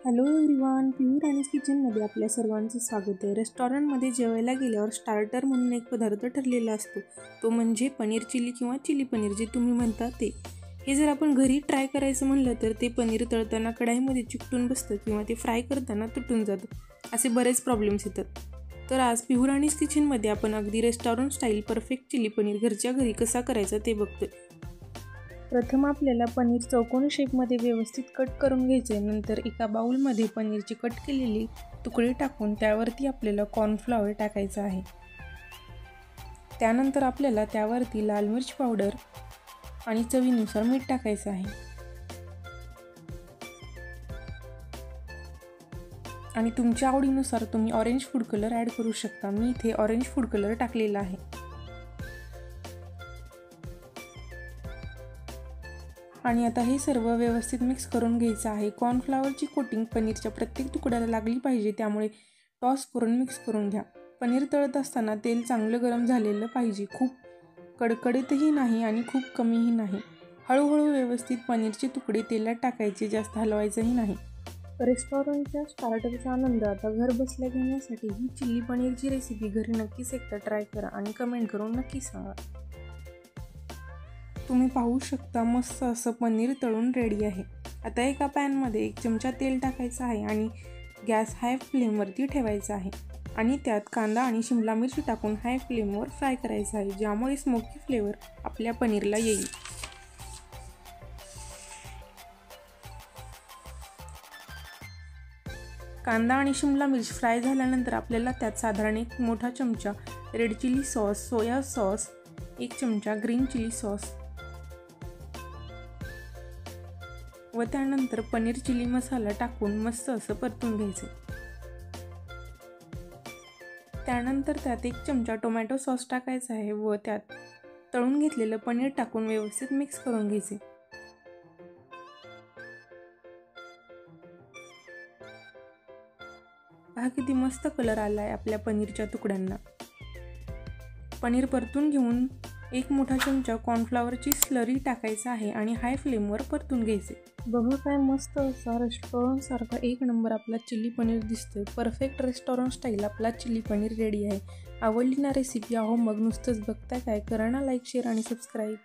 Hello everyone, pure Rani's किचनमध्ये आपल्या सर्वांचं स्वागत आहे. रेस्टॉरंटमध्ये जेवायला गेल्यावर स्टार्टर म्हणून एक पदार्थ ठरलेला असतो, तो म्हणजे पनीर चिली किंवा चिली पनीर जे तुम्ही म्हणता ते. हे जर आपण घरी ट्राय करायचं म्हणलं तर ते पनीर तळताना कढाईमध्ये चिकटून बसतं किंवा ते फ्राय करताना तुटून जातं, असे बरेच प्रॉब्लेम्स येतात. तर आज प्युअर राणीज किचनमध्ये आपण अगदी restaurant style perfect chilli paneer घरच्या घरी कसा करायचा ते बघतोय. प्रथम आपल्याला पनीर चौकोनी शेपमध्ये व्यवस्थित कट करून घ्यायचे. नंतर एका बाउलमध्ये पनीरची कट केलेली तुकडे टाकून त्यावरती आपल्याला कॉर्नफ्लॉवर टाकायचं आहे. त्यानंतर आपल्याला त्यावरती लाल मिर्च पावडर आणि चवीनुसार मीठ टाकायचं आहे. आणि तुमच्या आवडीनुसार तुम्ही ऑरेंज फूड कलर ॲड करू शकता. मी इथे ऑरेंज फूड कलर टाकलेला आहे. आणि आता हे सर्व व्यवस्थित मिक्स करून घ्यायचं आहे. कॉर्नफ्लॉवरची कोटिंग पनीरच्या प्रत्येक तुकड्याला लागली पाहिजे, त्यामुळे टॉस करून मिक्स करून घ्या. पनीर तळत असताना तेल चांगलं गरम झालेलं पाहिजे, खूप कडकडीतही नाही आणि खूप कमीही नाही. हळूहळू व्यवस्थित पनीरचे तुकडे तेलात टाकायचे, जास्त हलवायचंही नाही. रेस्टॉरंटच्या स्टार्टरचा आनंद आता घर बसल्या घेण्यासाठी ही चिली पनीरची रेसिपी घरी नक्कीच एकदा ट्राय करा आणि कमेंट करून नक्की सांगा. तुम्ही पाहू शकता मस्त असं पनीर तळून रेडी आहे. आता एका पॅनमध्ये 1 चमचा तेल टाकायचं आहे आणि गॅस हाय फ्लेमवरती ठेवायचा आहे. आणि त्यात कांदा आणि शिमला मिरची टाकून हाय फ्लेमवर फ्राय करायचं आहे, ज्यामुळे स्मोकी फ्लेवर आपल्या पनीरला येईल. कांदा आणि शिमला मिर्च फ्राय झाल्यानंतर आपल्याला त्यात साधारण 1 मोठा चमचा red chilli sauce, soya sauce, 1 चमचा ग्रीन चिली सॉस व त्यानंतर पनीर चिली मसाला टाकून मस्त असं परतून घ्यायचे. त्यानंतर त्यात 1 चमचा टोमॅटो सॉस टाकायचा आहे व त्यात तळून घेतलेलं पनीर टाकून व्यवस्थित मिक्स करून घ्यायचे. पहा किती मस्त कलर आला आहे आपल्या पनीरच्या तुकड्यांना. पनीर परतून घेऊन 1 मोठा चमचा कॉर्नफ्लॉवरची स्लरी टाकायचा आहे आणि हाय फ्लेमवर परतून घ्यायचे. बघा काय मस्त असा रेस्टॉरंटसारखा 1 नंबर आपला चिली पनीर दिसतोय. परफेक्ट रेस्टॉरंट स्टाईल आपला चिली पनीर रेडी आहे. आवडली ना रेसिपी? अहो मग नुसतंच बघताय काय, करा ना लाईक, शेअर आणि सबस्क्राईब.